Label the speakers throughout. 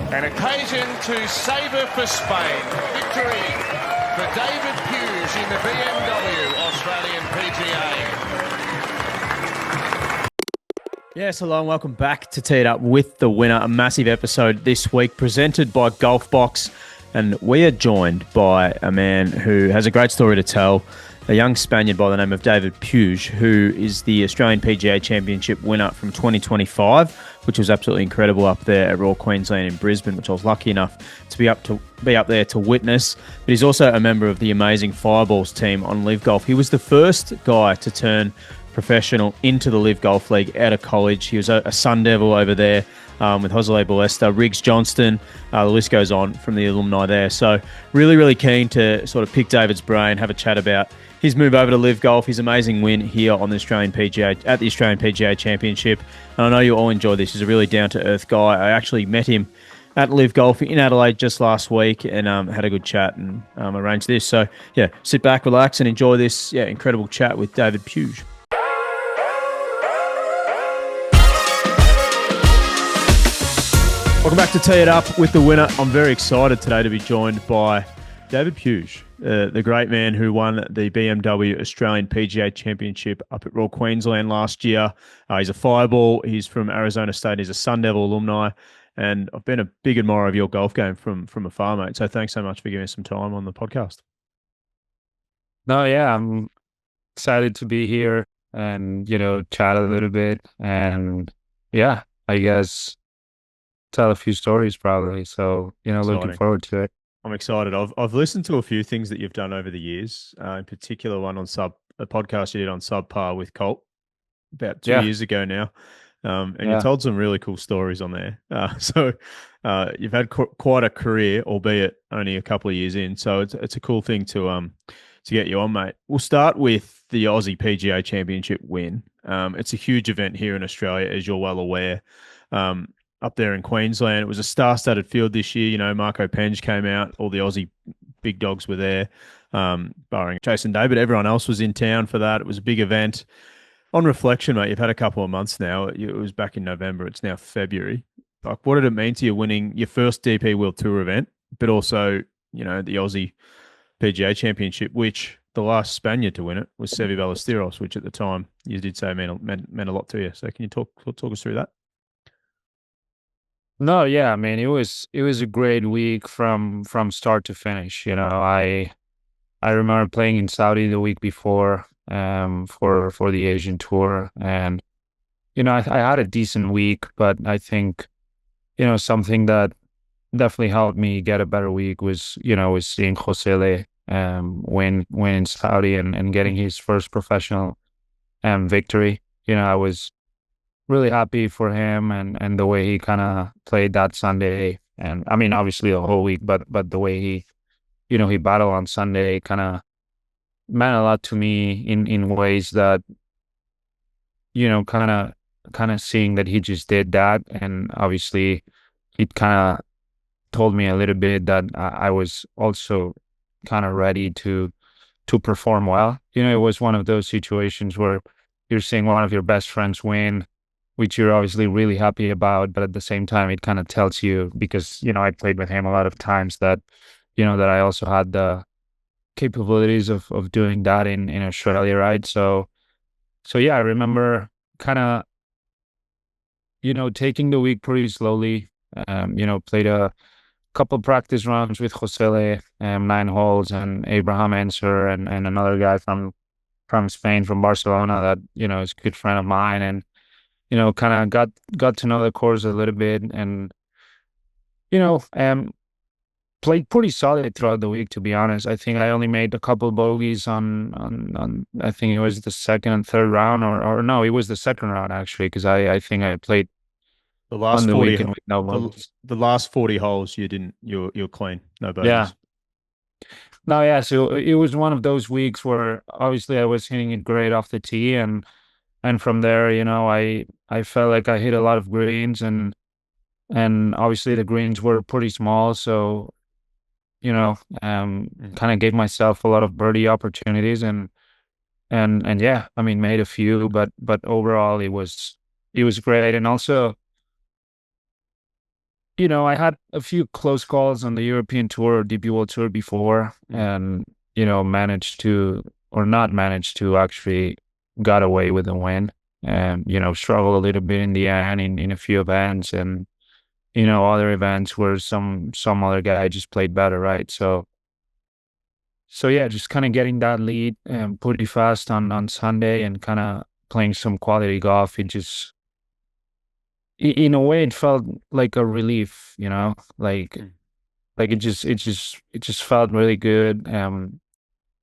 Speaker 1: An occasion to savour for Spain. Victory for David Puig in the BMW Australian PGA.
Speaker 2: Yes, hello and welcome back to Tee It Up with the Winner. A massive episode this week presented by GolfBox. And we are joined by a man who has a great story to tell, a young Spaniard by the name of David Puig, who is the Australian PGA Championship winner from 2025, which was absolutely incredible up there at Royal Queensland in Brisbane, which I was lucky enough to be up there to witness. But he's also a member of the amazing Fireballs team on LIV Golf. He was the first guy to turn professional into the LIV Golf League out of college. He was a Sun Devil over there with Seve Ballesteros, Riggs Johnston. The list goes on from the alumni there. So really keen to sort of pick David's brain, have a chat about his move over to LIV Golf, his amazing win here on the Australian PGA Championship. And I know you all enjoy this. He's a really down-to-earth guy. I actually met him at LIV Golf in Adelaide just last week and had a good chat and arranged this. So, yeah, sit back, relax, and enjoy this incredible chat with David Puig. Welcome back to Tee It Up with the Winner. I'm very excited today to be joined by David Puig, the great man who won the BMW Australian PGA Championship up at Royal Queensland last year. He's a fireball. He's from Arizona State. He's a Sun Devil alumni. And I've been a big admirer of your golf game from afar, mate. So thanks so much for giving us some time on the podcast.
Speaker 3: No, yeah, I'm excited to be here and, chat a little bit. And, yeah, I guess tell a few stories probably. So, looking forward to it.
Speaker 2: I'm excited. I've listened to a few things that you've done over the years, in particular one on a podcast you did on Subpar with Colt about 2 years ago now. You told some really cool stories on there. So you've had quite a career, albeit only a couple of years in. So it's a cool thing to get you on, mate. We'll start with the Aussie PGA Championship win. It's a huge event here in Australia, as you're well aware. Up there in Queensland, it was a star-studded field this year. Marco Penge came out. All the Aussie big dogs were there, barring Jason Day, but everyone else was in town for that. It was a big event. On reflection, mate, you've had a couple of months now. It was back in November. It's now February. Like, what did it mean to you winning your first DP World Tour event, but also, the Aussie PGA Championship, which the last Spaniard to win it was Seve Ballesteros, which at the time you did say meant a lot to you. So can you talk us through that?
Speaker 3: No, yeah, I mean, it was a great week from start to finish. I remember playing in Saudi the week before for the Asian tour, and I had a decent week, but I think something that definitely helped me get a better week was seeing Josele win in Saudi and getting his first professional victory. I was really happy for him and the way he kind of played that Sunday. And I mean, obviously the whole week, but the way he battled on Sunday kind of a lot to me in ways that, kind of seeing that he just did that. And obviously it kind of told me a little bit that I was also kind of ready to perform well. It was one of those situations where you're seeing one of your best friends win, which you're obviously really happy about, but at the same time, it kind of tells you, because, I played with him a lot of times, that, that I also had the capabilities of doing that in Australia, right? So yeah, I remember kind of, taking the week pretty slowly, played a couple practice rounds with Josele, 9 holes, and Abraham Ensor and another guy from Spain, from Barcelona, that, is a good friend of mine, and kind of got to know the course a little bit, and played pretty solid throughout the week, to be honest. I think I only made a couple bogeys on I think it was the second and third round, or no, it was the second round actually, because I think I played
Speaker 2: the last
Speaker 3: on the
Speaker 2: 40
Speaker 3: weekend with no bogeys.
Speaker 2: The last 40 holes you're clean, no bogeys.
Speaker 3: Yeah. No, yeah. So it was one of those weeks where obviously I was hitting it great off the tee, and from there, I felt like I hit a lot of greens, and obviously the greens were pretty small, so kind of gave myself a lot of birdie opportunities, and yeah, I mean, made a few, but overall it was great. And also, I had a few close calls on the European Tour or DP World Tour before, and managed to, or not managed to, actually got away with a win, and struggled a little bit in the end in a few events, and other events where some other guy just played better, right? So yeah, just kind of getting that lead pretty fast on Sunday and kind of playing some quality golf. It just, in a way, it felt like a relief, like it just felt really good.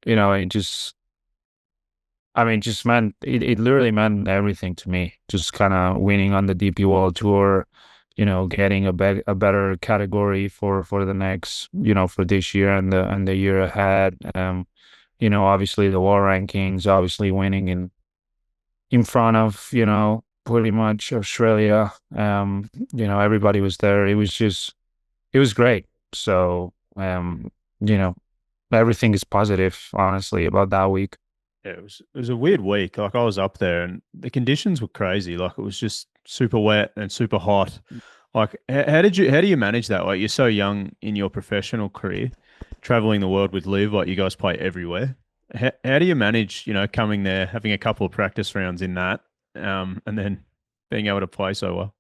Speaker 3: It just, I mean, just meant it literally meant everything to me. Just kind of winning on the DP World Tour, getting a better category for the next, for this year and the year ahead. Obviously the war rankings, obviously winning in front of, pretty much Australia. Everybody was there. It was great. So, you know, everything is positive, honestly, about that week.
Speaker 2: Yeah, it was a weird week. Like, I was up there and the conditions were crazy. Like, it was just super wet and super hot. Like, how do you manage that? Like, you're so young in your professional career, traveling the world with Liv. Like, you guys play everywhere. How do you manage, coming there, having a couple of practice rounds in that, and then being able to play so well?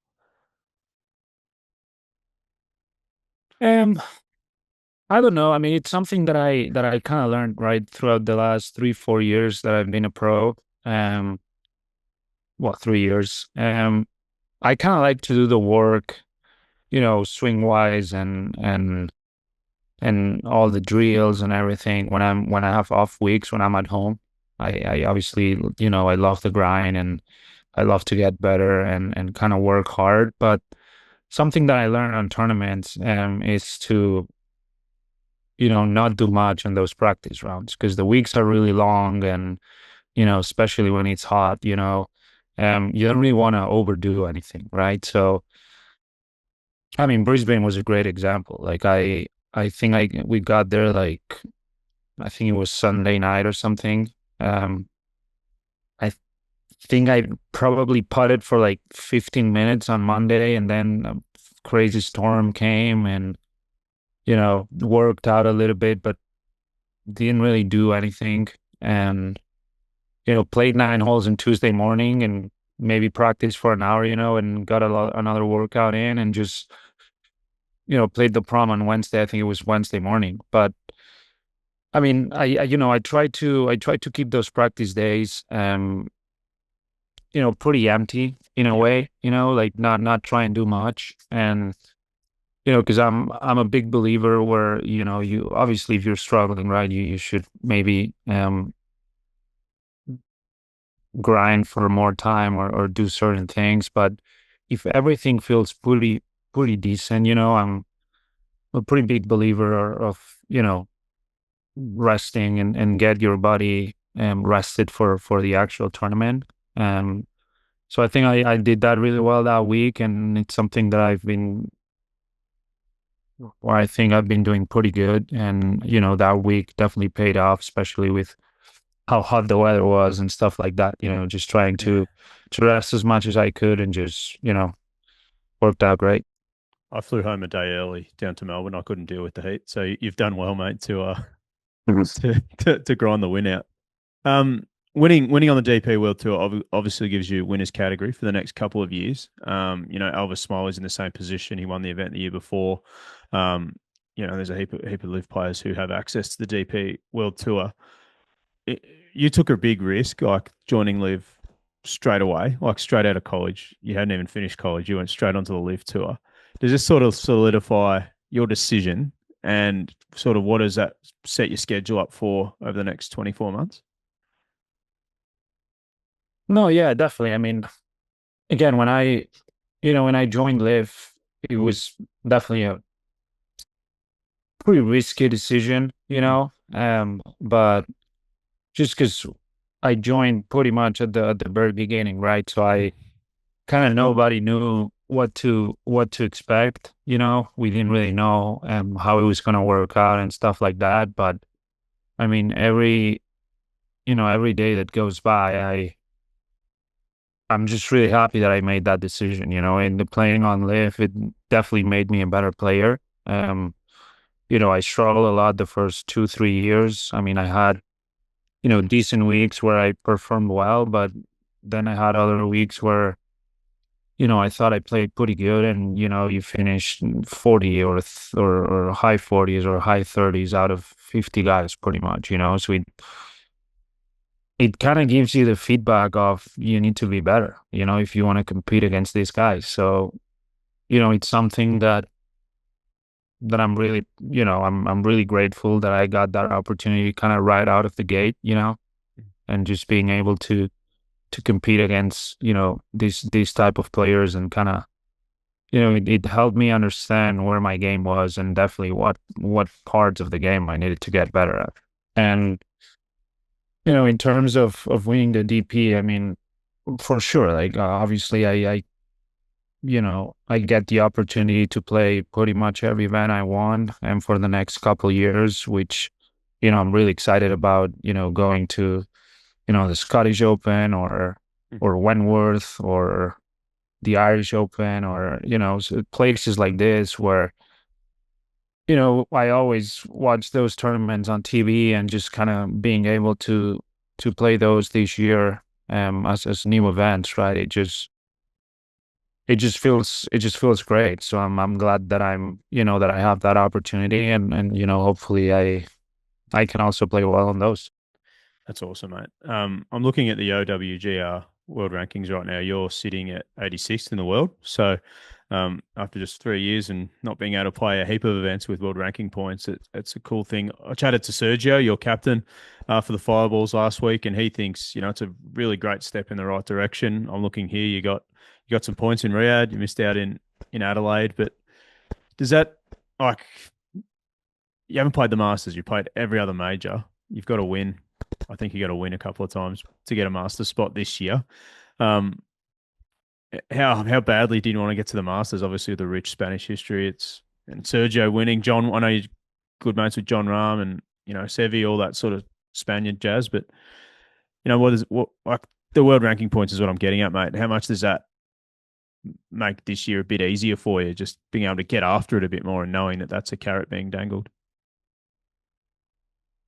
Speaker 3: Um, I don't know. I mean, it's something that I kind of learned right throughout the last 3, 4 years that I've been a pro. Um, 3 years. I kind of like to do the work, swing wise and all the drills and everything when I have off weeks when I'm at home. I obviously, I love the grind and I love to get better and kind of work hard. But something that I learned on tournaments is to, not do much on those practice rounds because the weeks are really long and, especially when it's hot, you don't really want to overdo anything, right? So, I mean, Brisbane was a great example. Like I think we got there like I think it was Sunday night or something. Um, I think I probably putted for like 15 minutes on Monday, and then a crazy storm came and worked out a little bit, but didn't really do anything. And played 9 holes on Tuesday morning and maybe practiced for an hour, and got another workout in and just played the prom on Wednesday. I think it was Wednesday morning. But I mean, I try to keep those practice days, pretty empty in a way, like not try and do much. And, because I'm a big believer where, you obviously if you're struggling, right, you should maybe grind for more time or do certain things. But if everything feels pretty decent, I'm a pretty big believer of, resting and get your body rested for the actual tournament. Um, so I think I did that really well that week, and it's something that I think I've been doing pretty good. And that week definitely paid off, especially with how hot the weather was and stuff like that. Just trying to rest as much as I could and just worked out great.
Speaker 2: I flew home a day early down to Melbourne. I couldn't deal with the heat. So you've done well, mate, to
Speaker 3: Mhm.
Speaker 2: to grind the win out. Winning on the DP World Tour obviously gives you winners category for the next couple of years. Elvis Smiley's in the same position. He won the event the year before. There's a heap of live players who have access to the DP World Tour. You took a big risk, like joining live straight away, like straight out of college. You hadn't even finished college. You went straight onto the live tour. Does this sort of solidify your decision, and sort of what does that set your schedule up for over the next 24 months?
Speaker 3: No, yeah, definitely. I mean, again, when I joined Live, it was definitely a pretty risky decision, but just because I joined pretty much at the very beginning, right? So I kind of nobody knew what to expect. We didn't really know how it was gonna work out and stuff like that. But I mean, every day that goes by, I'm just really happy that I made that decision, and the playing on LIV, it definitely made me a better player. I struggled a lot the first 2, 3 years. I mean, I had, decent weeks where I performed well, but then I had other weeks where, I thought I played pretty good, and you finish 40 or high 40s or high 30s out of 50 guys, pretty much. So it kind of gives you the feedback of you need to be better, if you want to compete against these guys. So, it's something that I'm really, I'm really grateful that I got that opportunity kind of right out of the gate, and just being able to compete against, these type of players, and kind of, it helped me understand where my game was, and definitely what parts of the game I needed to get better at. And, in terms of winning the DP, I mean, for sure, like, obviously I get the opportunity to play pretty much every event I want, and for the next couple of years, which, I'm really excited about, going to, the Scottish Open, or Wentworth, or the Irish Open, or, so places like this where, I always watch those tournaments on TV, and just kind of being able to play those this year, as new events, right? It just feels great. So I'm glad that that I have that opportunity, and hopefully I can also play well on those.
Speaker 2: That's awesome, mate. I'm looking at the OWGR world rankings right now. You're sitting at 86th in the world. So after just 3 years and not being able to play a heap of events with world ranking points, it's a cool thing. I chatted to Sergio, your captain, for the Fireballs last week, and he thinks, it's a really great step in the right direction. I'm looking here. You got some points in Riyadh. You missed out in Adelaide, but does that, like, you haven't played the Masters. You played every other major. You've got to win. I think you got to win a couple of times to get a Masters spot this year. How badly do you want to get to the Masters? Obviously, with the rich Spanish history, and Sergio winning. John, I know you're good mates with John Rahm and Seve, all that sort of Spaniard jazz. But what like the world ranking points is what I'm getting at, mate. How much does that make this year a bit easier for you? Just being able to get after it a bit more and knowing that that's a carrot being dangled.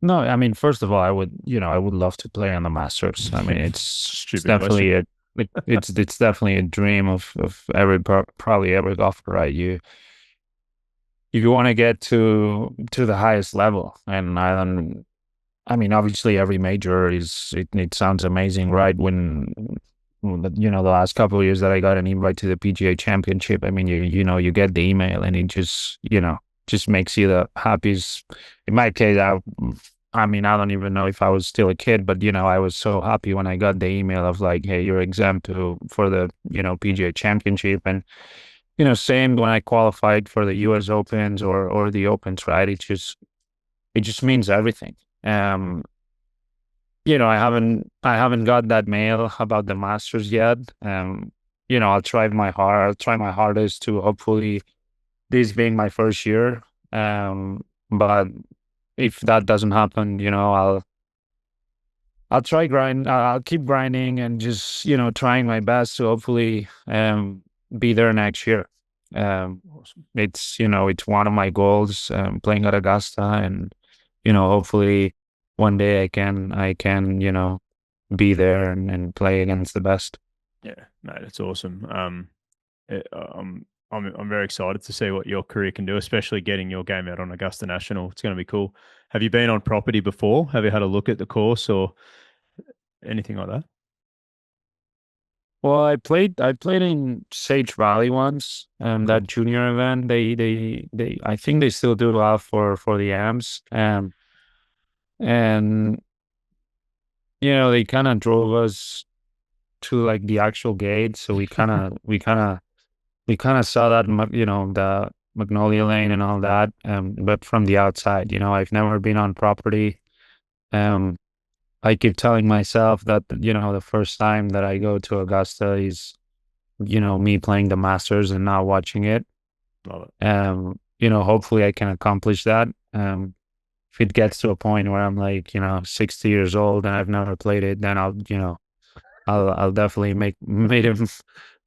Speaker 3: No, I mean, first of all, I would love to play on the Masters. I mean, it's definitely it's definitely a dream of probably every golfer, right? You want to get to the highest level, and I mean, obviously, every major it sounds amazing, right? When the last couple of years that I got an invite to the PGA Championship, I mean, you get the email, and it just makes you the happiest. In my case, I mean, I don't even know if I was still a kid, but I was so happy when I got the email of like, hey, you're exempt for the PGA Championship, and same when I qualified for the U.S. Opens or the Opens, right? It just means everything. I haven't got that mail about the Masters yet. I'll try my hardest to hopefully this being my first year. But if that doesn't happen, I'll try grind. I'll keep grinding, and just trying my best to hopefully be there next year. It's one of my goals, playing at Augusta, and hopefully one day I can be there and play against the best.
Speaker 2: Yeah, no, that's awesome. I'm very excited to see what your career can do, especially getting your game out on Augusta National. It's going to be cool. Have you been on property before? Have you had a look at the course or anything like that?
Speaker 3: Well, I played in Sage Valley once, that junior event. They I think they still do well for the AMs. And they kind of drove us to like the actual gate, so we kind of saw that, the Magnolia Lane and all that, but from the outside. I've never been on property. I keep telling myself that the first time that I go to Augusta is me playing the Masters and not watching it.
Speaker 2: Love it.
Speaker 3: Hopefully I can accomplish that. If it gets to a point where I'm like 60 years old and I've never played it, then I'll I'll definitely made him.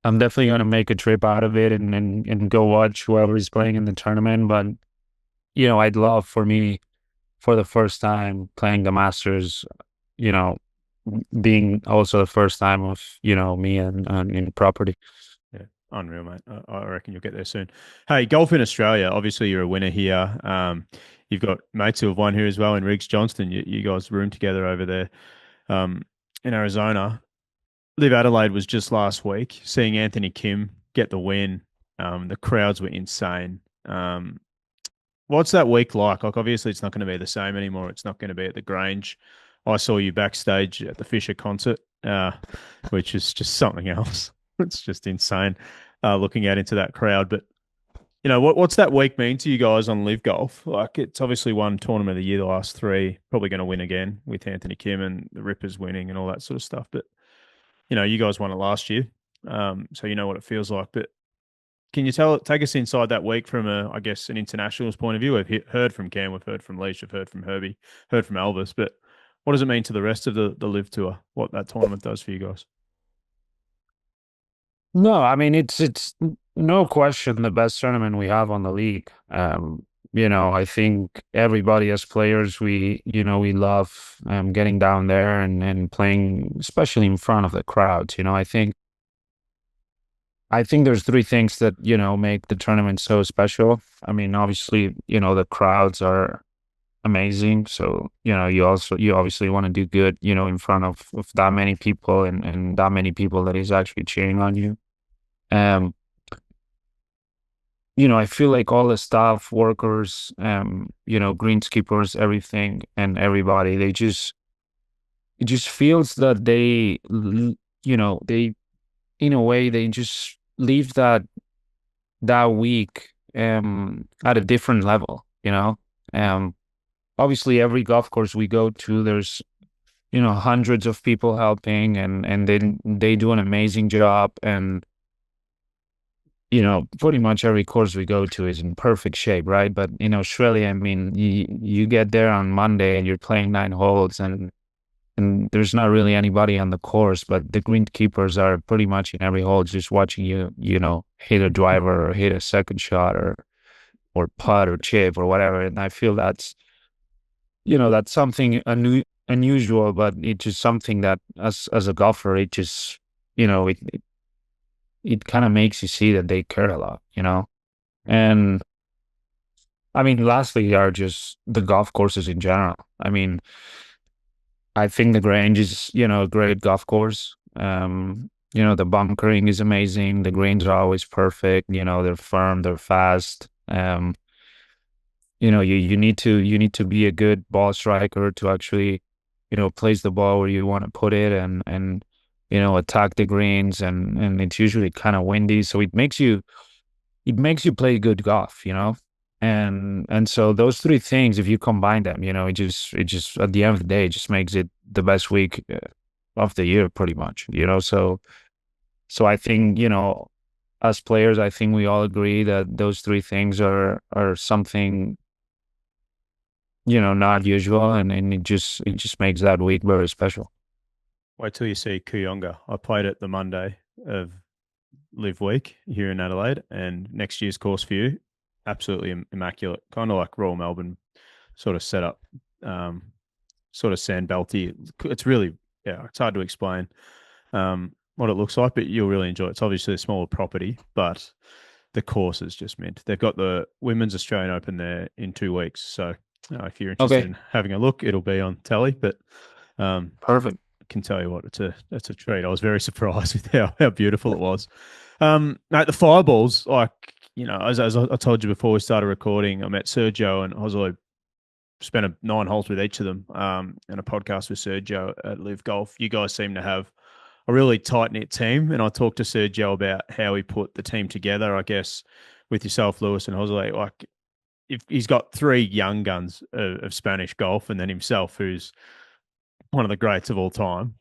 Speaker 3: I'm definitely gonna make a trip out of it and go watch whoever is playing in the tournament. But I'd love for me for the first time playing the Masters. You know, being also the first time of me and in property.
Speaker 2: Yeah, unreal, mate. I reckon you'll get there soon. Hey, golf in Australia. Obviously, you're a winner here. You've got mates who have won here as well in Riggs Johnston. You guys room together over there in Arizona. LIV Adelaide was just last week. Seeing Anthony Kim get the win, the crowds were insane. What's that week like? Like, obviously, it's not going to be the same anymore. It's not going to be at the Grange. I saw you backstage at the Fisher concert, which is just something else. It's just insane looking out into that crowd. But what's that week mean to you guys on Live Golf? Like, it's obviously won tournament of the year the last three. Probably going to win again with Anthony Kim and the Rippers winning and all that sort of stuff. But you guys won it last year, so you know what it feels like. But can you take us inside that week from I guess, an international's point of view? We've heard from Cam, we've heard from Leash, we've heard from Herbie, heard from Elvis, but what does it mean to the rest of the Live Tour? What that tournament does for you guys?
Speaker 3: No, I mean it's no question the best tournament we have on the league. I think everybody as players, we love getting down there and playing, especially in front of the crowds. I think there's three things that, make the tournament so special. I mean, obviously, the crowds are amazing. So, you obviously want to do good, in front of that many people and that many people that is actually cheering on you. Um, I feel like all the staff, workers, greenskeepers, everything and everybody, it just feels that they, in a way, they just leave that week, at a different level, Um, obviously every golf course we go to, there's, hundreds of people helping and they do an amazing job. And pretty much every course we go to is in perfect shape, right? But in Australia, I mean, you get there on Monday and you're playing 9 holes and there's not really anybody on the course, but the greenkeepers are pretty much in every hole just watching you, hit a driver or hit a second shot or putt or chip or whatever. And I feel that's something unusual, but it's just something that as a golfer, it just, it kind of makes you see that they care a lot. And I mean, lastly are just the golf courses in general. I mean, I think the Grange is, a great golf course. The bunkering is amazing. The greens are always perfect. They're firm, they're fast. You need to be a good ball striker to actually, place the ball where you want to put it and attack the greens and it's usually kind of windy. So it makes you play good golf. And so those three things, if you combine them, it just at the end of the day, it just makes it the best week of the year, pretty much. So I think, as players, I think we all agree that those three things are something, not usual, and it just makes that week very special.
Speaker 2: Wait till you see Kuyonga. I played it the Monday of Live Week here in Adelaide, and next year's course for you, absolutely immaculate. Kind of like Royal Melbourne sort of setup, sort of sand belty. It's really, yeah, it's hard to explain what it looks like, but you'll really enjoy it. It's obviously a smaller property, but the course is just mint. They've got the Women's Australian Open there in 2 weeks. So if you're interested
Speaker 3: Okay,
Speaker 2: in having a look, it'll be on telly. But
Speaker 3: perfect.
Speaker 2: can tell you what, it's a treat. I was very surprised with how beautiful it was. Mate, the fireballs, like, as I told you before we started recording, I met Sergio and Jose, spent 9 holes with each of them, and a podcast with Sergio at Live Golf. You guys seem to have a really tight knit team, and I talked to Sergio about how he put the team together. I guess with yourself, Lewis, and Jose, like, if he's got three young guns of Spanish golf, and then himself, who's one of the greats of all time.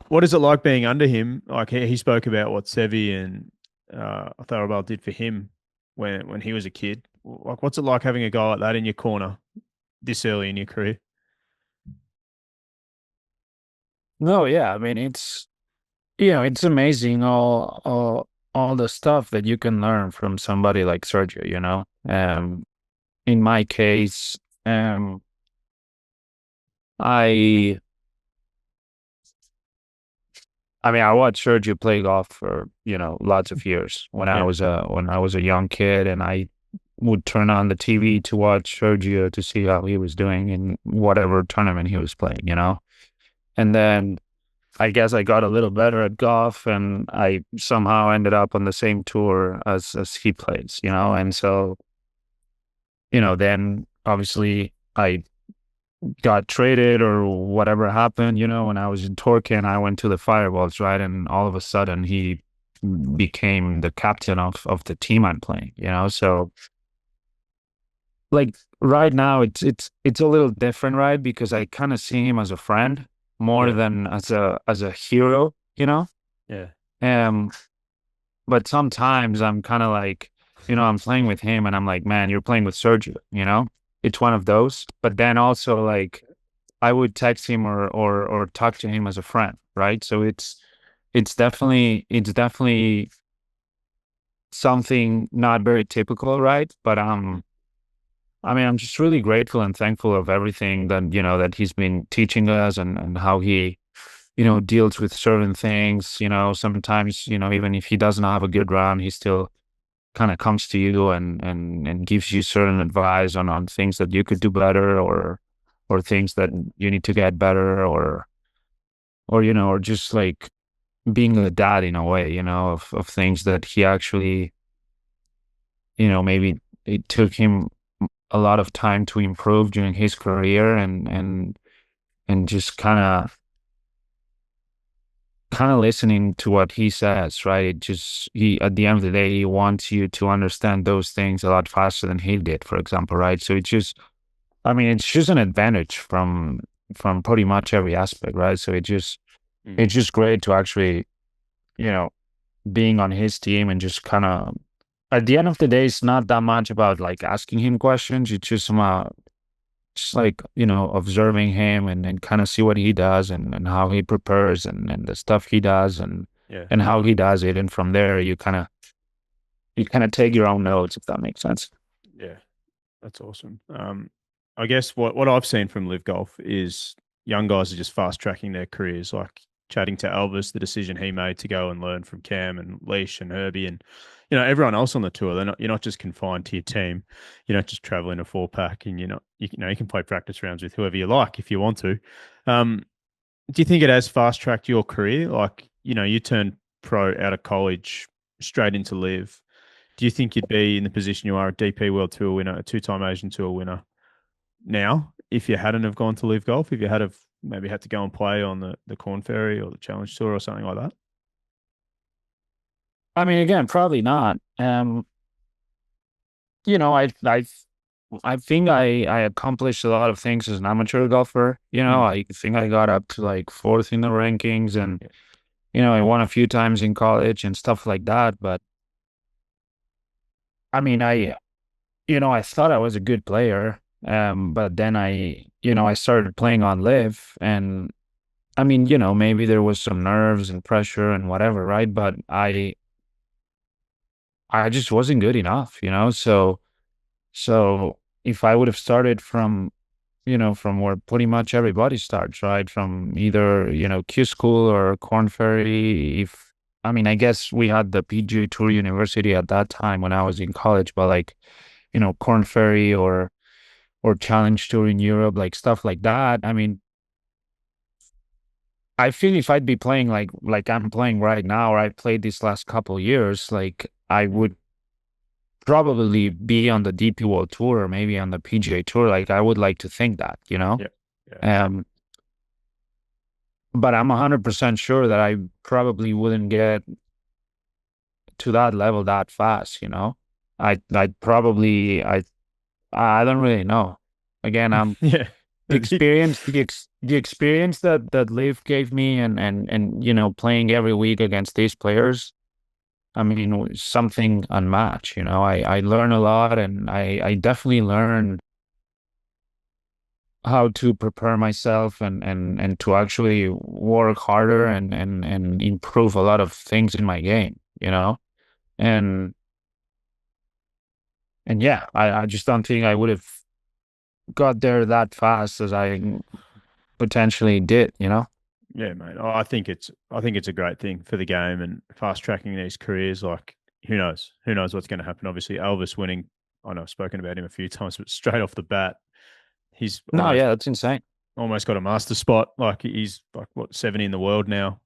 Speaker 2: What is it like being under him? Like, he spoke about what Seve and Tharabal did for him when he was a kid. Like, what's it like having a guy like that in your corner this early in your career?
Speaker 3: No, yeah, I mean it's it's amazing all the stuff that you can learn from somebody like Sergio, you know. In my case, um I I mean I watched Sergio play golf for, lots of years
Speaker 2: Yeah.
Speaker 3: when I was a young kid, and I would turn on the TV to watch Sergio to see how he was doing in whatever tournament he was playing, you know. And then I guess I got a little better at golf, and I somehow ended up on the same tour as he plays, you know. And so, then obviously I got traded or whatever happened, when I was in Turkey and I went to the Fireballs, right? And all of a sudden he became the captain of the team I'm playing, you know. So like right now it's a little different, right? Because I kind of see him as a friend more
Speaker 2: Yeah.
Speaker 3: than as a hero, you know.
Speaker 2: Yeah.
Speaker 3: Um, but sometimes I'm kind of like, I'm playing with him and I'm like, man, you're playing with Sergio, you know? It's one of those. But then also like I would text him or talk to him as a friend, right? So it's definitely something not very typical, right? But I mean, I'm just really grateful and thankful of everything that, that he's been teaching us, and how he, deals with certain things. Sometimes, even if he doesn't have a good round, he still kind of comes to you and gives you certain advice on things that you could do better, or things that you need to get better, or just like being a dad in a way, of things that he actually, maybe it took him a lot of time to improve during his career, and just kind of listening to what he says, right? It just he at the end of the day he wants you to understand those things a lot faster than he did, for example, right? So it's just an advantage from pretty much every aspect, right? So
Speaker 2: Mm.
Speaker 3: it's just great to actually, you know, being on his team, and just kind of at the end of the day, it's not that much about like asking him questions. It's just about just like, observing him, and kind of see what he does, and how he prepares, and the stuff he does,
Speaker 2: Yeah.
Speaker 3: and how he does it. And from there, you kind of take your own notes, if that makes sense.
Speaker 2: Yeah. That's awesome. I guess what I've seen from Live Golf is young guys are just fast tracking their careers. Like chatting to Elvis, the decision he made to go and learn from Cam and Leash and Herbie and everyone else on the tour. You're not just confined to your team. You're not just traveling a 4-pack, and you can play practice rounds with whoever you like if you want to. Um, do you think it has fast tracked your career? Like you turned pro out of college straight into Live. Do you think you'd be in the position you are, a DP World Tour winner, a two-time Asian Tour winner now, if you hadn't have gone to Live Golf, if you had have maybe had to go and play on the Corn Ferry or the Challenge Tour or something like that?
Speaker 3: I mean, again, probably not. I think I accomplished a lot of things as an amateur golfer.
Speaker 2: Mm.
Speaker 3: I think I got up to like fourth in the rankings, and I won a few times in college and stuff like that. But I mean, I thought I was a good player. But then I started playing on live, and I mean, maybe there was some nerves and pressure and whatever, right? But I just wasn't good enough. So if I would have started from where pretty much everybody starts, right? From either, Q School or Corn Ferry. I mean, I guess we had the PGA Tour University at that time when I was in college, but like, Corn Ferry or Challenge Tour in Europe, like stuff like that. I mean, I feel if I'd be playing like I'm playing right now, or I played these last couple years, like I would probably be on the DP World Tour, or maybe on the PGA Tour. Like I would like to think that,
Speaker 2: Yeah. Yeah.
Speaker 3: Um, but I'm 100% sure that I probably wouldn't get to that level that fast. I don't really know. Again,
Speaker 2: Yeah.
Speaker 3: the experience that Liv gave me, and playing every week against these players. I mean, it was something unmatched. I learn a lot, and I definitely learn how to prepare myself and to actually work harder and improve a lot of things in my game, and and yeah, I just don't think I would have got there that fast as I potentially did.
Speaker 2: Yeah, mate. I think it's a great thing for the game and fast tracking these careers. Like, who knows? Who knows what's going to happen? Obviously, Elvis winning. I know I've spoken about him a few times, but straight off the bat, he's
Speaker 3: No, yeah, that's insane.
Speaker 2: almost got a master spot. Like he's like what 70 in the world now.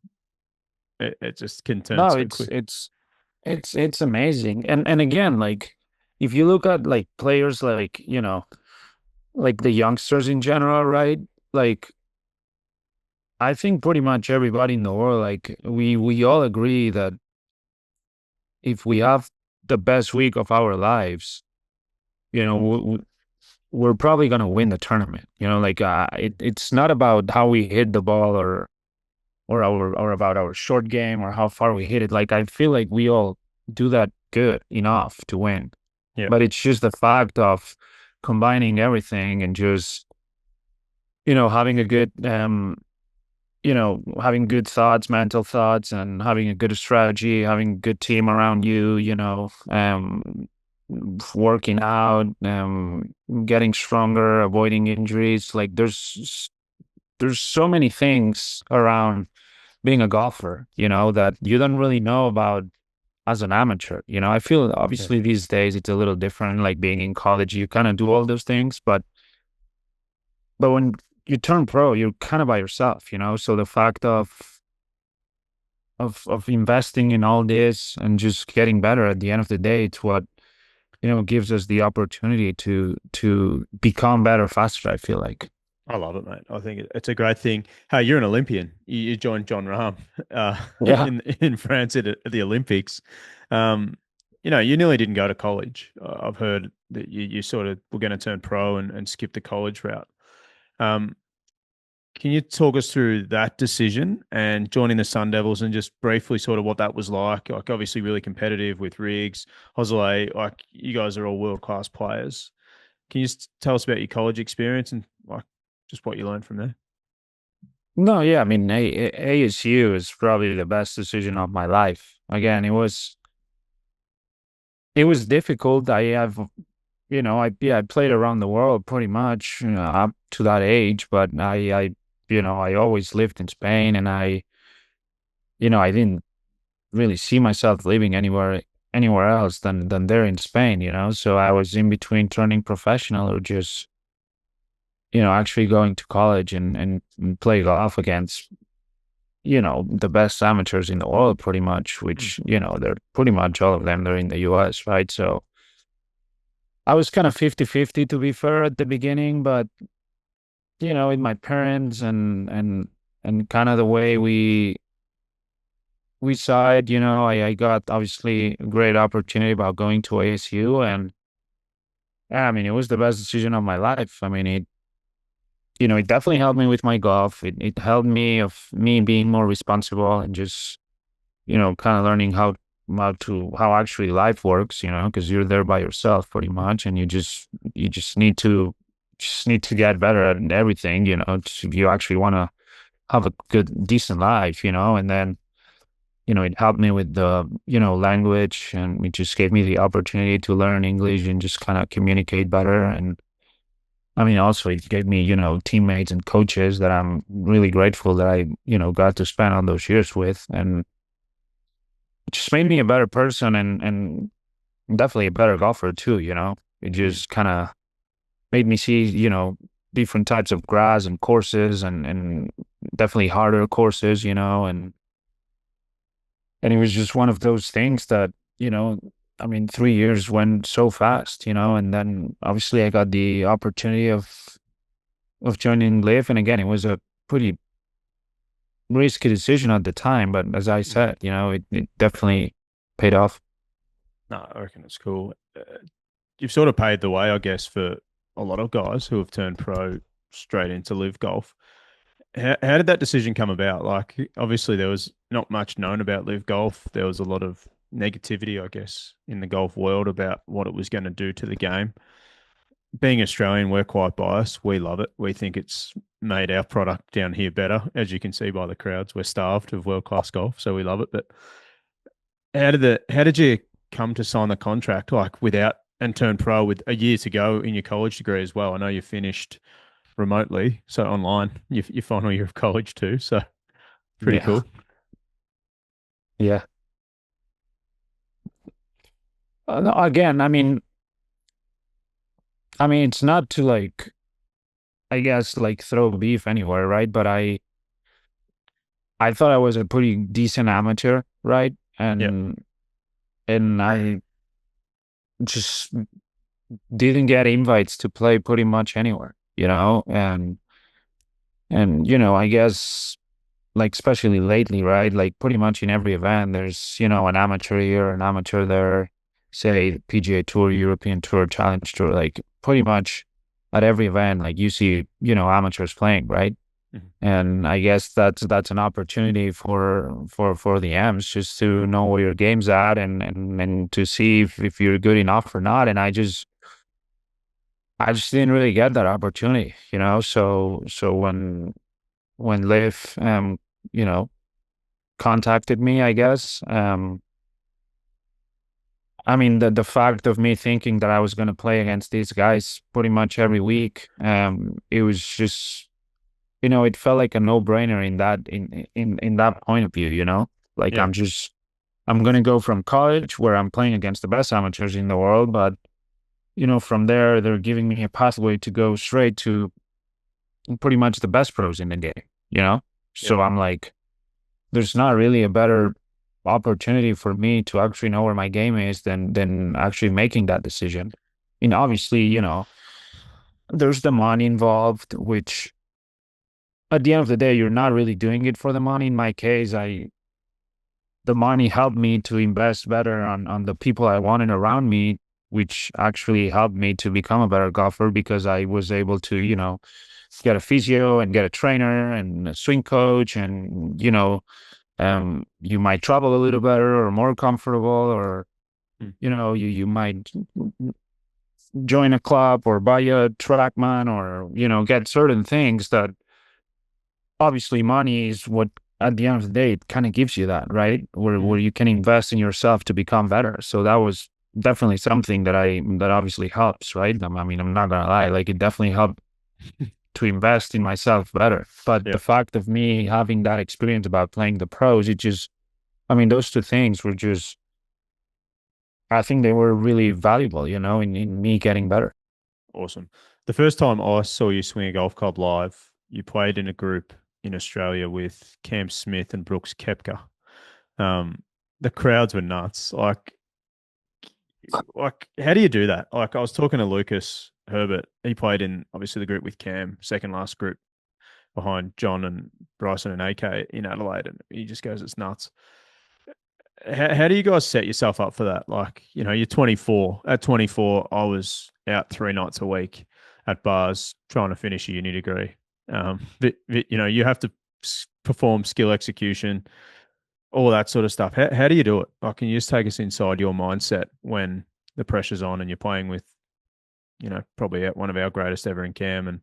Speaker 2: It just can turn
Speaker 3: No,
Speaker 2: so
Speaker 3: it's
Speaker 2: quick.
Speaker 3: it's it's amazing. And again, like if you look at like players like, like the youngsters in general, right? Like I think pretty much everybody in the world, like we all agree that if we have the best week of our lives, you know, we're probably gonna win the tournament. Like it's not about how we hit the ball or about our short game or how far we hit it. Like I feel like we all do that good enough to win.
Speaker 2: Yeah,
Speaker 3: But it's just the fact of combining everything and just, having a good having good thoughts, mental thoughts, and having a good strategy, having a good team around you, working out, getting stronger, avoiding injuries. Like there's so many things around being a golfer, that you don't really know about as an amateur. I feel
Speaker 2: yeah.
Speaker 3: obviously these days it's a little different, like being in college, you kind of do all those things, but when you turn pro, you're kind of by yourself. So the fact of investing in all this and just getting better at the end of the day, it's what, gives us the opportunity to become better faster, I feel like.
Speaker 2: I love it, mate. I think it's a great thing. Hey, you're an Olympian. You joined John Rahm
Speaker 3: Yeah.
Speaker 2: in France at the Olympics. Um, you nearly didn't go to college. I've heard that you sort of were going to turn pro and skip the college route. Um, can you talk us through that decision and joining the Sun Devils and just briefly sort of what that was like? Like, obviously, really competitive with Riggs, Hosley. Like, you guys are all world class players. Can you just tell us about your college experience and like just what you learned from there?
Speaker 3: No, yeah, I mean, ASU is probably the best decision of my life. Again, it was difficult. I played around the world pretty much, up to that age, but I always lived in Spain, and I didn't really see myself living anywhere else than there in Spain. So I was in between turning professional or just, actually going to college and play golf against, the best amateurs in the world pretty much, which, they're pretty much all of them, they're in the US, right? So I was kind of 50-50 to be fair at the beginning, but with my parents and kind of the way we saw it, I got obviously a great opportunity about going to ASU, and yeah, I mean, it was the best decision of my life. I mean, it definitely helped me with my golf. It helped me being more responsible and just, kind of learning how actually life works, because you're there by yourself pretty much, and you just need to get better at everything, if you actually want to have a good, decent life, and then, it helped me with the, language, and it just gave me the opportunity to learn English and just kind of communicate better. And I mean, also it gave me, teammates and coaches that I'm really grateful that I, got to spend all those years with, and it just made me a better person and definitely a better golfer too. It
Speaker 2: Mm.
Speaker 3: just kind of made me see, different types of grass and courses and definitely harder courses, and it was just one of those things that, I mean, 3 years went so fast, and then obviously I got the opportunity of joining Live. And again, it was a pretty risky decision at the time, but as I
Speaker 2: Mm.
Speaker 3: said, it definitely paid off.
Speaker 2: No, I reckon it's cool. You've sort of paved the way, I guess, for a lot of guys who have turned pro straight into live golf. How did that decision come about? Like, obviously, there was not much known about live golf. There was a lot of negativity, I guess, in the golf world about what it was going to do to the game. being Australian, we're quite biased. We love it. We think it's made our product down here better. As you can see by the crowds, we're starved of world-class golf, so we love it. But how did you come to sign the contract, like without and turn pro with a year to go in your college degree as well? I know you finished remotely, so online, your final year of college too. So pretty
Speaker 3: Yeah.
Speaker 2: cool.
Speaker 3: Yeah. No, again, I mean, it's not to like, I guess, like throw beef anywhere, right? But I thought I was a pretty decent amateur, right?
Speaker 2: Yeah,
Speaker 3: And I just didn't get invites to play pretty much anywhere, and I guess, like, especially lately, right? Like pretty much in every event, there's, an amateur here, an amateur there, say PGA Tour, European Tour, Challenge Tour, like pretty much at every event, like you see, amateurs playing, right?
Speaker 2: Mhm.
Speaker 3: And I guess that's an opportunity for the M's just to know where your game's at, and to see if you're good enough or not. And I just didn't really get that opportunity, so when Liv you know contacted me, I guess, I mean, the fact of me thinking that I was going to play against these guys pretty much every week, it was just, it felt like a no-brainer in that point of view, like
Speaker 2: yeah,
Speaker 3: I'm going to go from college where I'm playing against the best amateurs in the world, but from there they're giving me a pathway to go straight to pretty much the best pros in the game,
Speaker 2: yeah,
Speaker 3: so I'm like, there's not really a better opportunity for me to actually know where my game is than actually making that decision. And obviously, there's the money involved, which at the end of the day, you're not really doing it for the money. In my case, the money helped me to invest better on the people I wanted around me, which actually helped me to become a better golfer because I was able to, get a physio and get a trainer and a swing coach, and you might travel a little better or more comfortable, or
Speaker 2: Mm.
Speaker 3: you might join a club or buy a trackman, or get certain things that obviously money is what, at the end of the day, it kind of gives you that, right, where
Speaker 2: Mm.
Speaker 3: you can invest in yourself to become better. So that was definitely something that obviously helps, right? I mean, I'm not gonna lie, like it definitely helped to invest in myself better. But
Speaker 2: Yeah.
Speaker 3: the fact of me having that experience about playing the pros, it just, I mean, those two things were just, I think they were really valuable, in me getting better.
Speaker 2: Awesome. The first time I saw you swing a golf club live, you played in a group in Australia with Cam Smith and Brooks Koepka. Um, the crowds were nuts. Like, how do you do that? Like, I was talking to Lucas Herbert. He played in obviously the group with Cam, second last group behind John and Bryson and AK in Adelaide, and he just goes, "It's nuts." How do you guys set yourself up for that? Like, you're 24. At 24, I was out 3 nights a week at bars trying to finish a uni degree. You have to perform skill execution, all that sort of stuff. How do you do it? Like, can you just take us inside your mindset when the pressure's on and you're playing with, probably one of our greatest ever in Cam and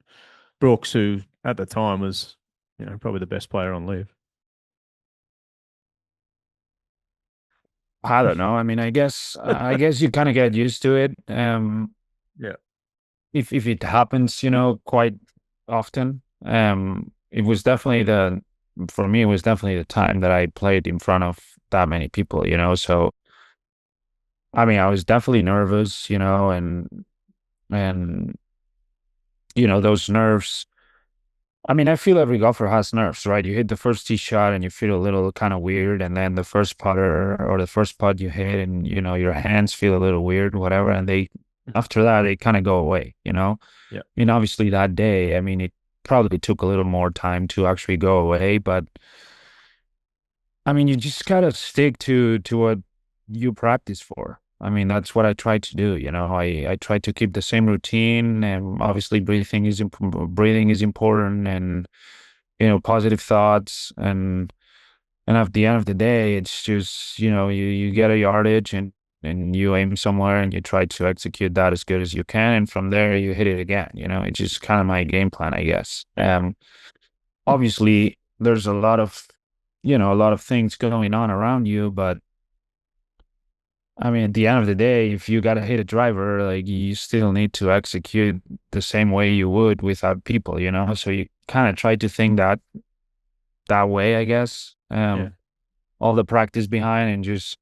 Speaker 2: Brooks, who at the time was, probably the best player on live.
Speaker 3: I don't know. I mean, I guess you kind of get used to it.
Speaker 2: Yeah.
Speaker 3: If it happens, quite often. It was definitely for me, it was definitely the time that I played in front of that many people, So, I mean, I was definitely nervous, and those nerves. I mean, I feel every golfer has nerves, right? You hit the first tee shot and you feel a little kind of weird, and then the first putter or the first putt you hit, and your hands feel a little weird, whatever, and after that they kind of go away,
Speaker 2: Yeah.
Speaker 3: I mean, obviously that day, I mean, it probably took a little more time to actually go away, but I mean, you just gotta stick to what you practice for. I mean, that's what I try to do. I try to keep the same routine, and obviously breathing is important, and positive thoughts, and at the end of the day, it's just you get a yardage, and and you aim somewhere and you try to execute that as good as you can, and from there you hit it again. It's just kind of my game plan, I guess. Obviously there's a lot of things going on around you, but I mean, at the end of the day, if you got to hit a driver, like, you still need to execute the same way you would without people. So you kind of try to think that way, I guess.
Speaker 2: Yeah.
Speaker 3: All the practice behind, and just,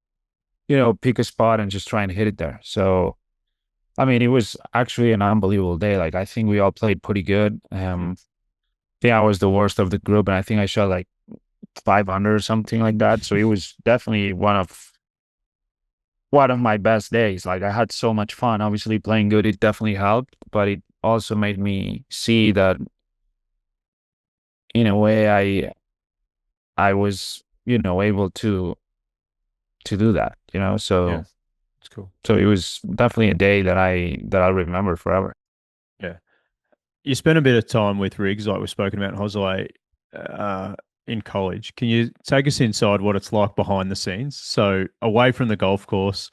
Speaker 3: pick a spot and just try and hit it there. So, I mean, it was actually an unbelievable day. Like, I think we all played pretty good. I think I was the worst of the group, and I think I shot like 500 or something like that. So it was definitely one of my best days. Like, I had so much fun. Obviously, playing good, it definitely helped, but it also made me see that, in a way, I was, able to do that.
Speaker 2: Yeah. It's cool.
Speaker 3: So it was definitely a day that I'll remember forever.
Speaker 2: Yeah. You spent a bit of time with rigs, like we've spoken about in Jose, in college. Can you take us inside what it's like behind the scenes? So away from the golf course,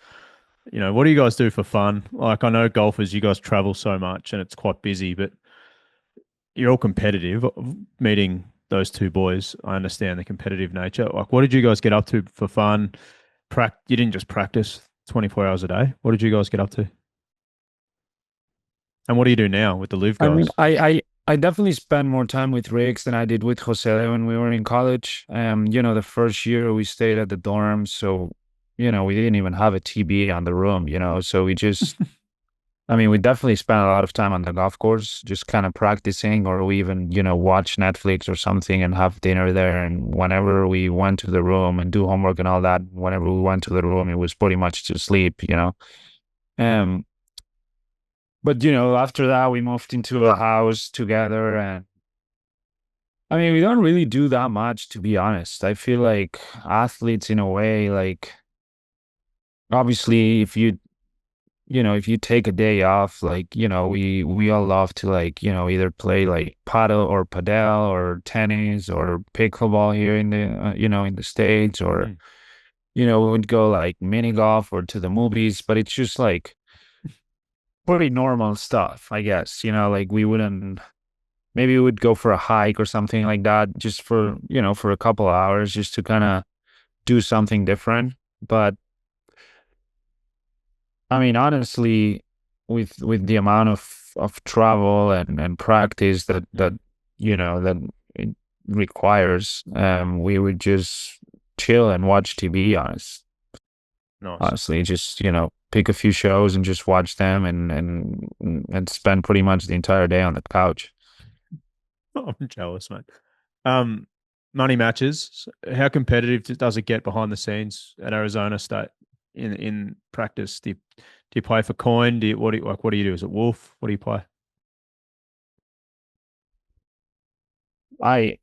Speaker 2: what do you guys do for fun? Like, I know golfers, you guys travel so much and it's quite busy, but you're all competitive. Meeting those two boys, I understand the competitive nature. Like, what did you guys get up to for fun? You didn't just practice 24 hours a day. What did you guys get up to? And what do you do now with the LIV
Speaker 3: I mean,
Speaker 2: guys?
Speaker 3: I definitely spent more time with Riggs than I did with Jose when we were in college. The first year we stayed at the dorms, so we didn't even have a TV on the room. So we just, I mean, we definitely spent a lot of time on the golf course, just kind of practicing, or we even watch Netflix or something and have dinner there. And whenever we went to the room and do homework and all that, whenever we went to the room, it was pretty much to sleep. Um, But after that, we moved into a house together, and I mean, we don't really do that much, to be honest. I feel like athletes, in a way, like, obviously, if you take a day off, like, we all love to, like, either play like paddle or padel or tennis or pickleball here in the States, or we would go like mini golf or to the movies, but it's just like pretty normal stuff, I guess. Like, maybe we would go for a hike or something like that, just for a couple of hours, just to kind of do something different. But I mean, honestly, with the amount of travel and practice that it requires, we would just chill and watch TV,
Speaker 2: Nice.
Speaker 3: honestly, just pick a few shows and just watch them, and spend pretty much the entire day on the couch.
Speaker 2: I'm jealous, mate. Money matches. How competitive does it get behind the scenes at Arizona State in practice? Do you play for coin? What do you do? Is it Wolf? What do you play?
Speaker 3: I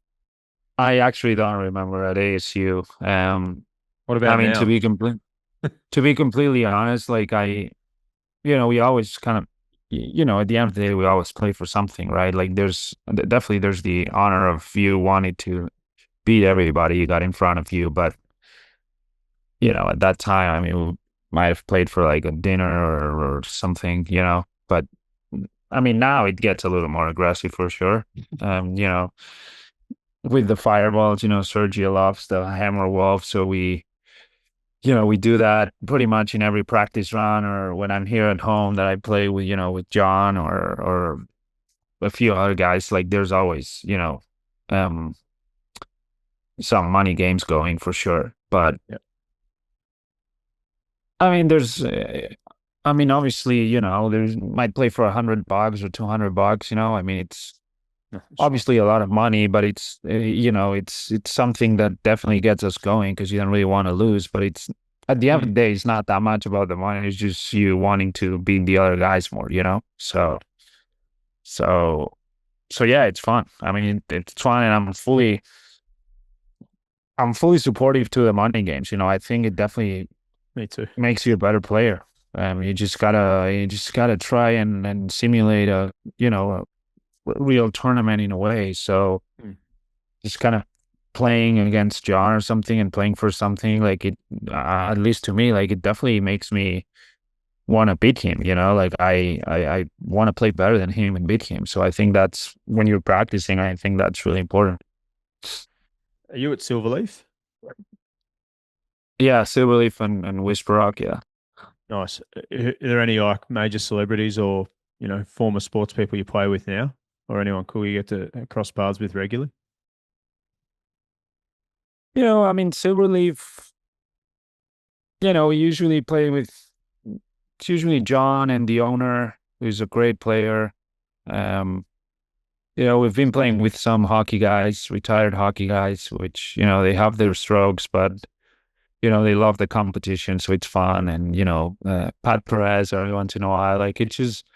Speaker 3: I actually don't remember at ASU.
Speaker 2: What
Speaker 3: I
Speaker 2: about
Speaker 3: mean,
Speaker 2: now?
Speaker 3: to be completely honest, like, we always kind of, at the end of the day, we always play for something, right? Like, definitely there's the honor of you wanting to beat everybody you got in front of you, but at that time, I mean, we might have played for like a dinner or something, but I mean, now it gets a little more aggressive for sure. You know, with the fireballs, Sergio loves the hammer wolf. So we do that pretty much in every practice run, or when I'm here at home that I play with, with John or a few other guys. Like, there's always, um, some money games going for sure. But
Speaker 2: Yeah.
Speaker 3: I mean, I mean, obviously, there's might play for $100 or $200. I mean, it's
Speaker 2: No, it's fine.
Speaker 3: obviously a lot of money, but it's something that definitely gets us going because you don't really want to lose. But it's at the end of the day, it's not that much about the money. It's just you wanting to beat the other guys more. So so yeah, it's fun. I mean, it's fun, and I'm fully supportive to the money games. I think it definitely
Speaker 2: Me too.
Speaker 3: makes you a better player. You just gotta try and simulate a real tournament in a way. So
Speaker 2: Mm.
Speaker 3: just kind of playing against John or something and playing for something, like it, at least to me, like it definitely makes me want to beat him, like I want to play better than him and beat him. So I think that's when you're practicing, I think that's really important.
Speaker 2: Are you at Silverleaf?
Speaker 3: Yeah, Silverleaf and Whisper Rock, yeah.
Speaker 2: Nice. Are there any like major celebrities or former sports people you play with now, or anyone cool you get to cross paths with regularly?
Speaker 3: I mean, Silverleaf, we usually play with, it's usually John and the owner, who's a great player. Um, we've been playing with some hockey guys, retired hockey guys, which, they have their strokes, but, they love the competition, so it's fun. And, Pat Perez every once in a while, like it's just,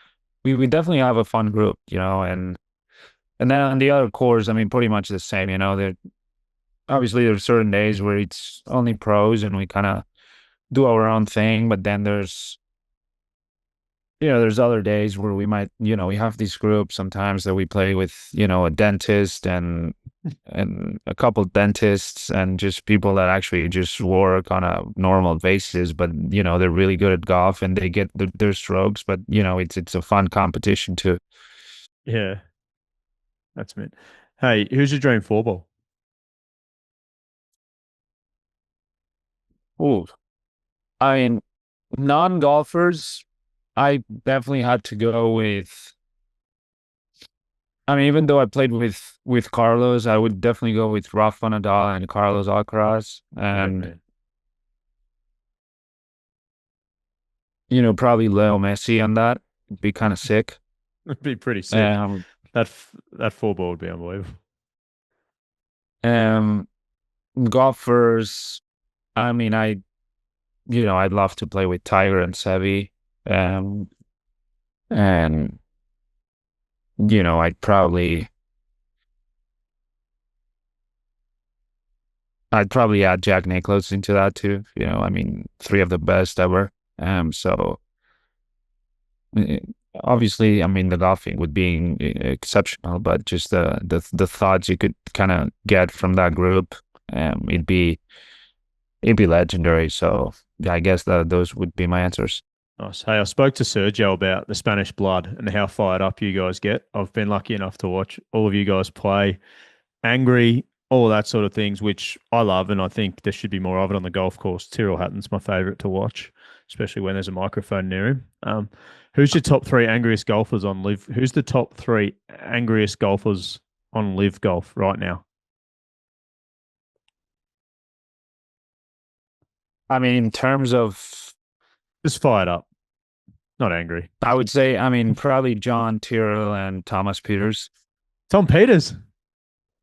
Speaker 3: we definitely have a fun group, and then on the other cores, I mean, pretty much the same, there obviously there's certain days where it's only pros and we kind of do our own thing, but then there's other days where we might, we have these groups sometimes that we play with, a dentist and a couple dentists and just people that actually just work on a normal basis, but they're really good at golf and they get their strokes, but it's a fun competition too.
Speaker 2: Yeah, that's it. Hey, who's your dream four ball?
Speaker 3: Ooh, I mean, non-golfers, I definitely had to go with. I mean, even though I played with Carlos, I would definitely go with Rafa Nadal and Carlos Alcaraz,
Speaker 2: Great
Speaker 3: and
Speaker 2: man.
Speaker 3: probably Leo Messi on that. It'd be kind of sick.
Speaker 2: It'd be pretty sick.
Speaker 3: Um,
Speaker 2: That four ball would be unbelievable.
Speaker 3: um, golfers. I mean, I'd love to play with Tiger and Seve. Um, and I'd probably add Jack Nicklaus into that too. I mean, three of the best ever. So eh, obviously, I mean, the golfing would be exceptional, but just the thoughts you could kind of get from that group, it'd be legendary. So yeah, I guess that those would be my answers.
Speaker 2: Nice. Hey, I spoke to Sergio about the Spanish blood and how fired up you guys get. I've been lucky enough to watch all of you guys play, angry, all that sort of things, which I love, and I think there should be more of it on the golf course. Tyrrell Hatton's my favourite to watch, especially when there's a microphone near him. Who's your top three angriest golfers on Live? Who's the top three angriest golfers on Live Golf right now?
Speaker 3: I mean, in terms of,
Speaker 2: Just fired up, not angry.
Speaker 3: I would say, I mean, probably John Tyrrell and Thomas Peters.
Speaker 2: Tom Peters.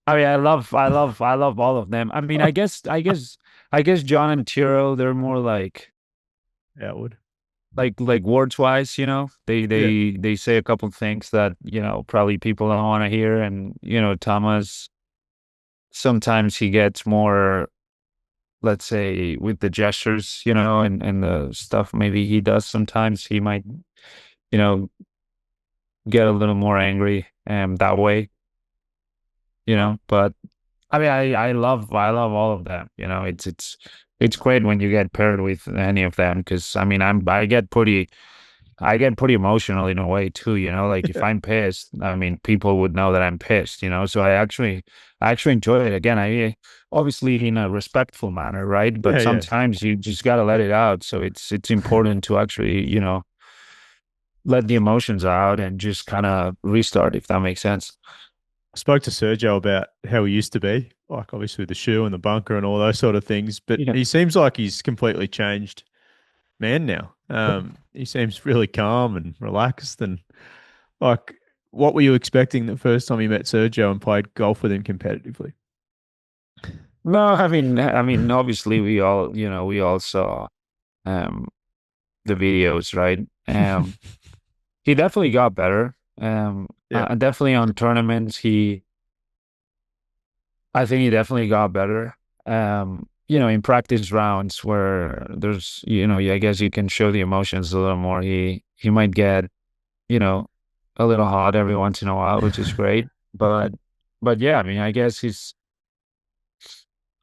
Speaker 3: I mean, I love all of them. I mean, I guess John and Tyrrell, they're more
Speaker 2: Outward.
Speaker 3: like words wise, they
Speaker 2: Yeah.
Speaker 3: they say a couple of things that probably people don't want to hear, and Thomas, sometimes he gets more, let's say, with the gestures, and the stuff maybe he does. Sometimes he might you know get a little more angry that way, but I mean, I love all of them. It's great when you get paired with any of them, because I mean, I get pretty emotional in a way too. Like if I'm pissed, I mean, people would know that I'm pissed. So I actually enjoy it. Again, I obviously in a respectful manner, right? But
Speaker 2: Yeah, yeah.
Speaker 3: sometimes you just gotta let it out. So it's important to actually let the emotions out and just kind of restart, if that makes sense.
Speaker 2: I spoke to Sergio about how he used to be, like obviously with the shoe and the bunker and all those sort of things, but
Speaker 3: Yeah.
Speaker 2: he seems like he's completely changed man now. He seems really calm and relaxed and like what were you expecting the first time you met Sergio and played golf with him competitively?
Speaker 3: No, I mean, obviously we all saw um the videos, right? He definitely got better.
Speaker 2: Yeah.
Speaker 3: Definitely on tournaments, I think he definitely got better. In practice rounds where there's, I guess you can show the emotions a little more. He might get, you know, a little hot every once in a while, which is great. But yeah, I mean, I guess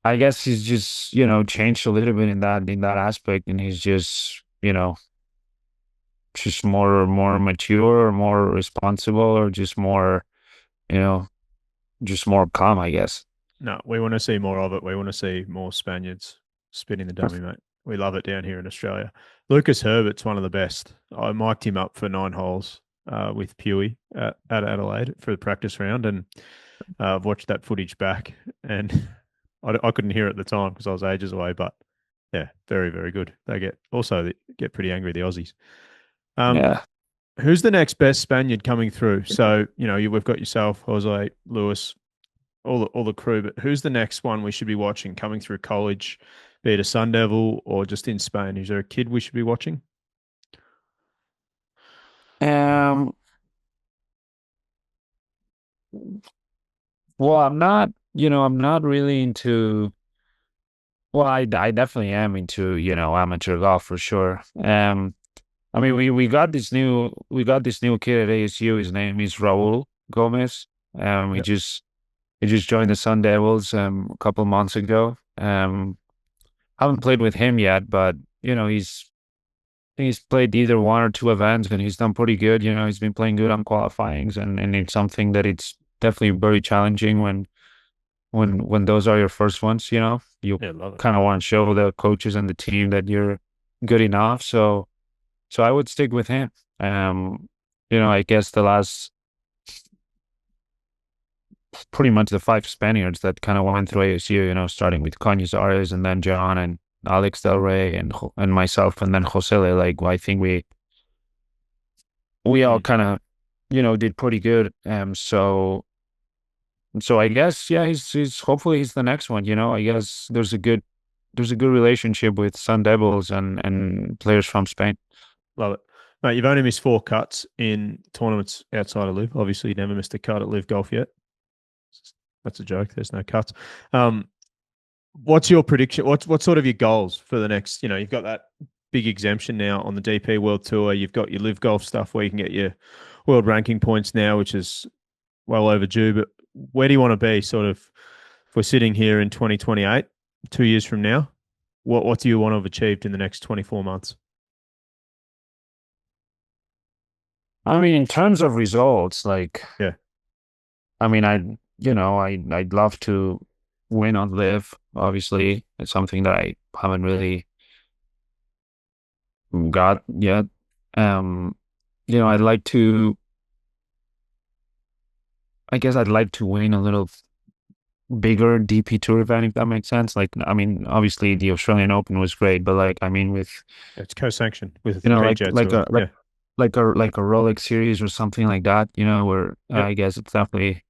Speaker 3: I guess he's just, changed a little bit in that aspect, and he's just, just more mature or more responsible or just more, you know, just more calm, I guess.
Speaker 2: No, we want to see more of it. We want to see more Spaniards spinning the dummy, mate. We love it down here in Australia. Lucas Herbert's one of the best. I mic'd him up for 9 holes with Puig at Adelaide for the practice round, and I've watched that footage back, and I couldn't hear it at the time because I was ages away. But yeah, very, very good. They get pretty angry, the Aussies. Um,
Speaker 3: Yeah.
Speaker 2: who's the next best Spaniard coming through? So we've got yourself, Jose, Lewis, all the crew. But who's the next one we should be watching coming through college, be it a Sun Devil or just in Spain? Is there a kid we should be watching?
Speaker 3: Um, well, I'm not really into, well, I definitely am into, amateur golf for sure. I mean, we got this new kid at ASU. His name is Raul Gomez.
Speaker 2: Yep.
Speaker 3: He just joined the Sun Devils a couple months ago. Haven't played with him yet, but he's played either one or two events and he's done pretty good. He's been playing good on qualifyings, and it's something that it's definitely very challenging when those are your first ones. You
Speaker 2: Yeah, love it.
Speaker 3: kind of want to show the coaches and the team that you're good enough. So I would stick with him. I guess pretty much the five Spaniards that kind of went through ASU, starting with Cañizares and then John and Alex Del Rey and myself and then Jose. Like, I think we all kind of, did pretty good. So I guess, yeah, he's hopefully he's the next one. I guess there's a good relationship with Sun Devils and players from Spain.
Speaker 2: Love it. Mate, you've only missed 4 cuts in tournaments outside of LIV. Obviously, you never missed a cut at LIV Golf yet. That's a joke. There's no cuts. What's your prediction? What's sort of your goals for the next? You've got that big exemption now on the DP World Tour. You've got your LIV Golf stuff where you can get your world ranking points now, which is well overdue. But where do you want to be? Sort of, if we're sitting here in 2028, 2 years from now, what do you want to have achieved in the next 24 months?
Speaker 3: I mean, in terms of results, like,
Speaker 2: Yeah.
Speaker 3: I mean, I'd love to win on live. Obviously, it's something that I haven't really got yet. Um, I'd like to. I guess I'd like to win a little bigger DP Tour event, if that makes sense. Like, I mean, obviously the Australian Open was great, but like, I mean, with
Speaker 2: It's co-sanctioned with
Speaker 3: like
Speaker 2: PGA
Speaker 3: like
Speaker 2: Tour.
Speaker 3: a like
Speaker 2: Yeah.
Speaker 3: like a Rolex series or something like that. Where
Speaker 2: Yep.
Speaker 3: I guess it's definitely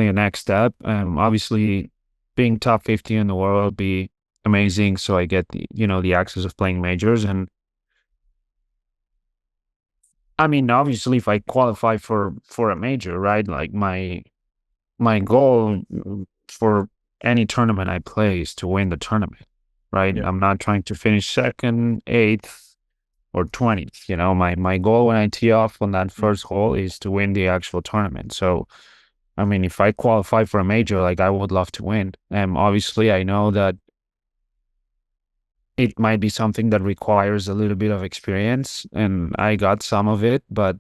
Speaker 3: a next step. Obviously, being top 50 in the world would be amazing. So I get the access of playing majors, and I mean, obviously, if I qualify for a major, right? Like my goal for any tournament I play is to win the tournament, right?
Speaker 2: Yep.
Speaker 3: I'm not trying to finish second, eighth, or 20th. My goal when I tee off on that first hole is to win the actual tournament. So I mean, if I qualify for a major, like I would love to win. Obviously, I know that it might be something that requires a little bit of experience, and I got some of it, but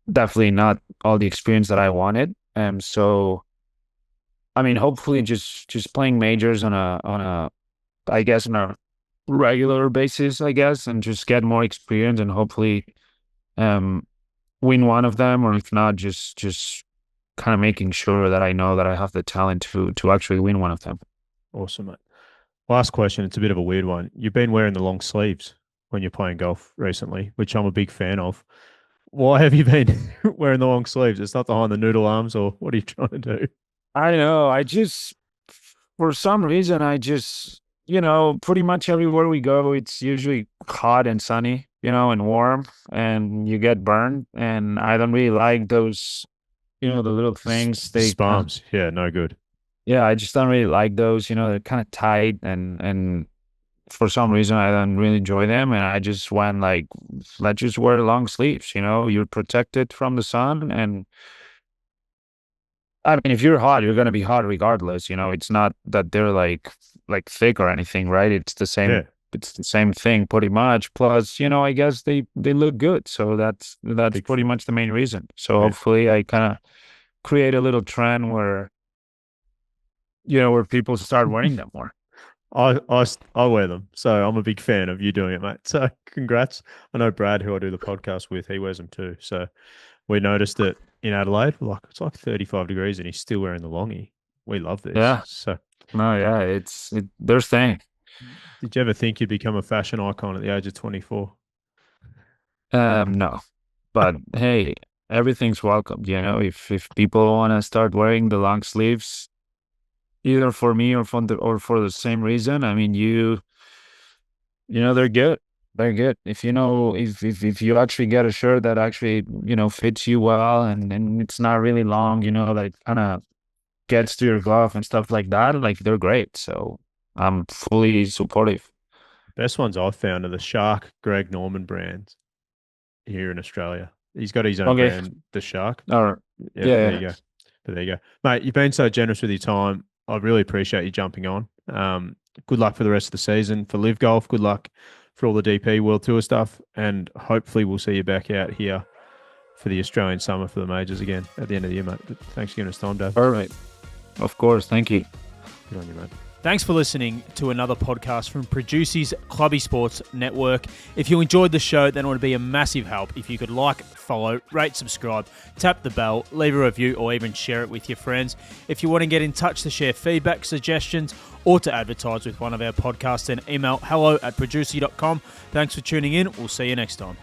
Speaker 3: definitely not all the experience that I wanted. So I mean, hopefully, just playing majors I guess on a regular basis, I guess, and just get more experience, and hopefully, um, win one of them, or if not, just kind of making sure that I know that I have the talent to actually win one of them.
Speaker 2: Awesome, mate. Last question. It's a bit of a weird one. You've been wearing the long sleeves when you're playing golf recently, which I'm a big fan of. Why have you been wearing the long sleeves? It's not behind the noodle arms, or what are you trying to do?
Speaker 3: I know. For some reason, pretty much everywhere we go, it's usually hot and sunny, and warm, and you get burned. And I don't really like those, the little things.
Speaker 2: Spalms. Yeah, no good.
Speaker 3: Yeah, I just don't really like those. They're kind of tight, and for some reason, I don't really enjoy them. And I just went like, let's just wear long sleeves. You're protected from the sun, and I mean, if you're hot, you're gonna be hot regardless. It's not that they're like thick or anything, right? It's the same.
Speaker 2: Yeah.
Speaker 3: It's the same thing, pretty much. Plus, I guess they look good, so that's pretty much the main reason. So hopefully, I kind of create a little trend where people start wearing them more.
Speaker 2: I wear them, so I'm a big fan of you doing it, mate. So congrats. I know Brad, who I do the podcast with, he wears them too. So we noticed it in Adelaide, it's like 35 degrees, and he's still wearing the longie. We love this.
Speaker 3: Yeah.
Speaker 2: So
Speaker 3: No, yeah, they're staying.
Speaker 2: did you ever think you'd become a fashion icon at the age of 24?
Speaker 3: No, but hey, everything's welcome. If people want to start wearing the long sleeves, either for me or for the same reason, I mean, they're good. They're good. If if you actually get a shirt that actually fits you well, and it's not really long, that it kind of gets to your glove and stuff like that, like they're great. So I'm fully supportive.
Speaker 2: Best ones I've found are the Shark Greg Norman brands here in Australia. He's got his own brand, the Shark.
Speaker 3: Or
Speaker 2: Yeah, there you go. But there you go. Mate, you've been so generous with your time. I really appreciate you jumping on. Good luck for the rest of the season. For LIV Golf, good luck for all the DP World Tour stuff. And hopefully we'll see you back out here for the Australian summer for the majors again at the end of the year, mate. But thanks for giving us time, Dave.
Speaker 3: All right. Of course. Thank you.
Speaker 2: Good on you, mate.
Speaker 4: Thanks for listening to another podcast from Produce's Clubby Sports Network. If you enjoyed the show, then it would be a massive help if you could like, follow, rate, subscribe, tap the bell, leave a review, or even share it with your friends. If you want to get in touch to share feedback, suggestions, or to advertise with one of our podcasts, then email hello@producer.com. Thanks for tuning in. We'll see you next time.